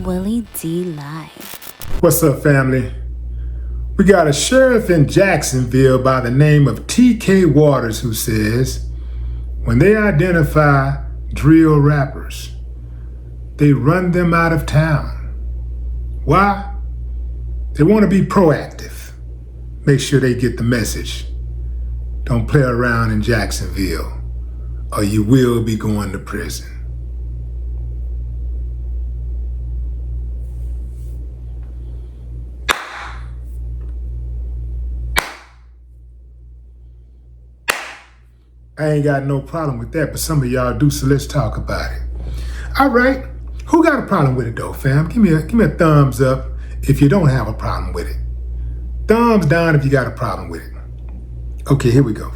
Willie D Live. What's up, family? We got a sheriff in Jacksonville by the name of T.K. Waters who says, when they identify drill rappers, they run them out of town. Why? They want to be proactive. Make sure they get the message. Don't play around in Jacksonville, or you will be going to prison. I ain't got no problem with that, but some of y'all do, so let's talk about it. All right, who got a problem with it though, fam? Give me a thumbs up if you don't have a problem with it. Thumbs down if you got a problem with it. Okay, here we go.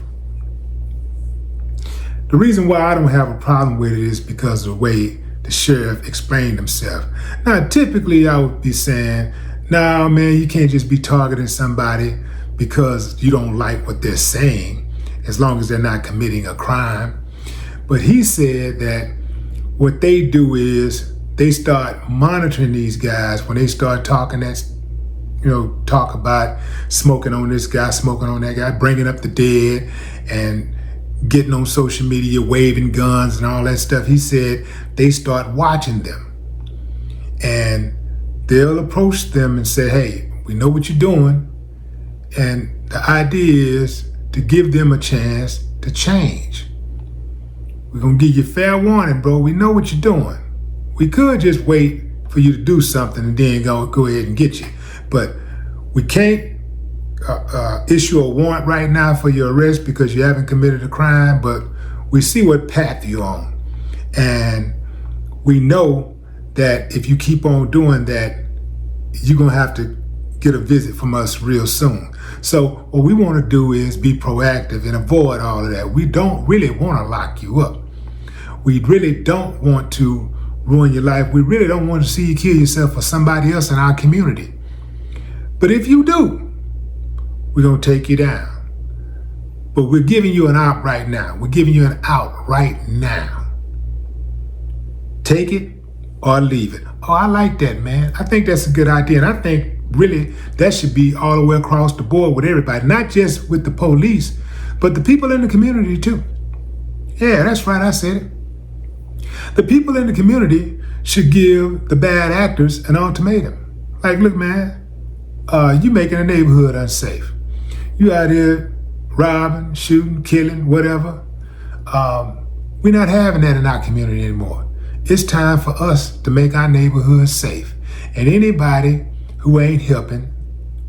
The reason why I don't have a problem with it is because of the way the sheriff explained himself. Now, typically I would be saying, nah, man, you can't just be targeting somebody because you don't like what they're saying, as long as they're not committing a crime. But he said that what they do is they start monitoring these guys when they start talking talk about smoking on this guy, smoking on that guy, bringing up the dead and getting on social media, waving guns and all that stuff. He said they start watching them and they'll approach them and say, hey, we know what you're doing. And the idea is to give them a chance to change. We're gonna give you fair warning, bro. We know what you're doing. We could just wait for you to do something and then go ahead and get you. But we can't issue a warrant right now for your arrest because you haven't committed a crime, but we see what path you're on. And we know that if you keep on doing that, you're gonna have to get a visit from us real soon. So what we want to do is be proactive and avoid all of that. We don't really want to lock you up. We really don't want to ruin your life. We really don't want to see you kill yourself or somebody else in our community. But if you do, we're going to take you down. But we're giving you an out right now. We're giving you an out right now. Take it or leave it. Oh, I like that, man. I think that's a good idea. And I think really, that should be all the way across the board with everybody, not just with the police, but the people in the community too. Yeah, that's right, I said it. The people in the community should give the bad actors an ultimatum. Like, look, man, you making a neighborhood unsafe. You out here robbing, shooting, killing, whatever. We're not having that in our community anymore. It's time for us to make our neighborhood safe. And anybody who ain't helping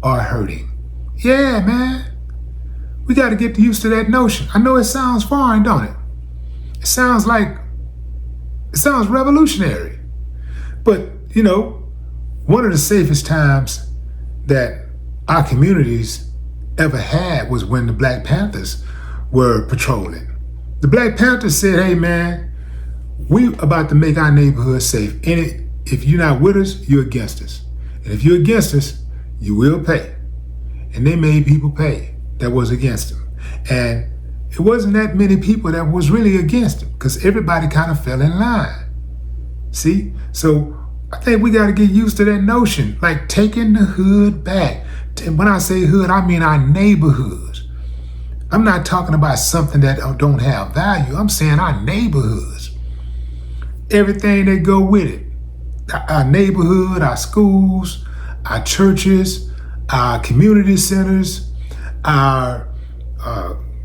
or hurting. Yeah, man. We got to get used to that notion. I know it sounds foreign, don't it? It sounds revolutionary. But, one of the safest times that our communities ever had was when the Black Panthers were patrolling. The Black Panthers said, hey, man, we about to make our neighborhood safe. And if you're not with us, you're against us. And if you're against us, you will pay. And they made people pay that was against them. And it wasn't that many people that was really against them because everybody kind of fell in line. See? So I think we got to get used to that notion, like taking the hood back. And when I say hood, I mean our neighborhoods. I'm not talking about something that don't have value. I'm saying our neighborhoods. Everything that go with it. Our neighborhood, our schools, our churches, our community centers, our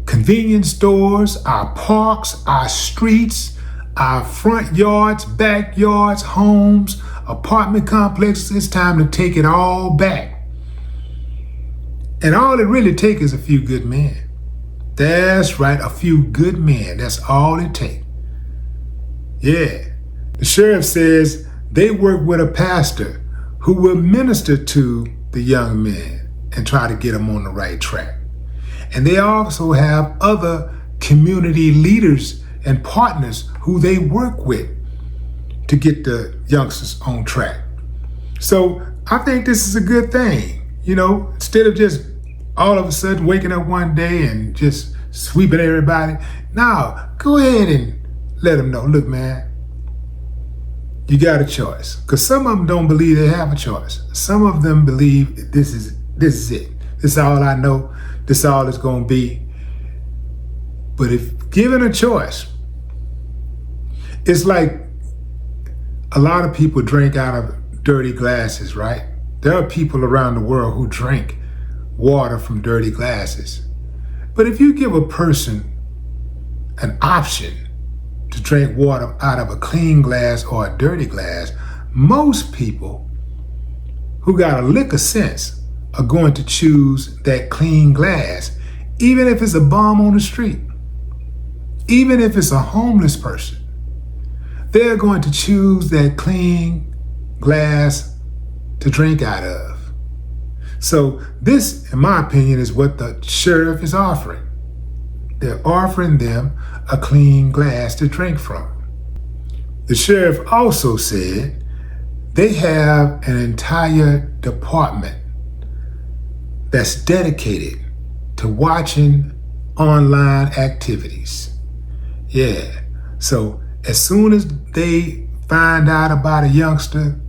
convenience stores, our parks, our streets, our front yards, backyards, homes, apartment complexes. It's time to take it all back. And all it really takes is a few good men. That's right, a few good men. That's all it takes. Yeah. The sheriff says they work with a pastor who will minister to the young men and try to get them on the right track. And they also have other community leaders and partners who they work with to get the youngsters on track. So I think this is a good thing. Instead of just all of a sudden waking up one day and just sweeping everybody. Now, go ahead and let them know, look, man, you got a choice. Because some of them don't believe they have a choice. Some of them believe this is it. This is all I know. This is all it's going to be. But if given a choice, it's like a lot of people drink out of dirty glasses, right? There are people around the world who drink water from dirty glasses. But if you give a person an option to drink water out of a clean glass or a dirty glass, most people who got a lick of sense are going to choose that clean glass, even if it's a bum on the street, even if it's a homeless person. They're going to choose that clean glass to drink out of. So this, in my opinion, is what the sheriff is offering. They're offering them a clean glass to drink from. The sheriff also said they have an entire department that's dedicated to watching online activities. Yeah, so as soon as they find out about a youngster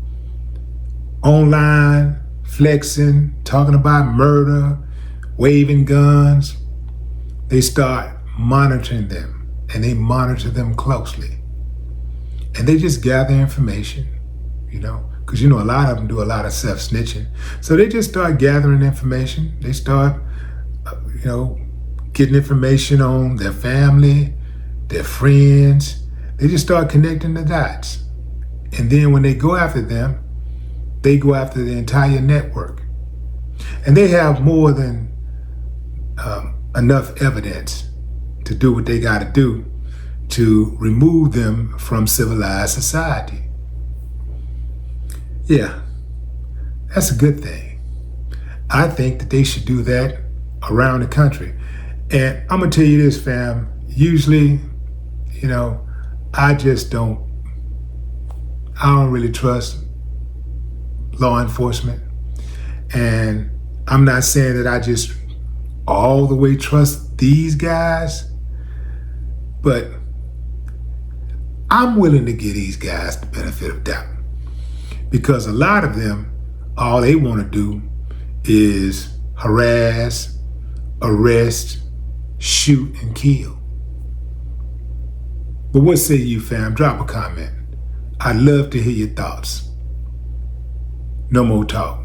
online, flexing, talking about murder, waving guns, they start monitoring them, and they monitor them closely. And they just gather information, because a lot of them do a lot of self-snitching. So they just start gathering information. They start, getting information on their family, their friends. They just start connecting the dots. And then when they go after them, they go after the entire network. And they have more than enough evidence to do what they got to do to remove them from civilized society. Yeah, that's a good thing. I think that they should do that around the country. And I'm going to tell you this, fam. Usually, I don't really trust law enforcement. And I'm not saying that I just all the way trust these guys, but I'm willing to give these guys the benefit of doubt, because a lot of them, all they want to do is harass, arrest, shoot, and kill. But what say you, fam? Drop a comment. I'd love to hear your thoughts. No more talk.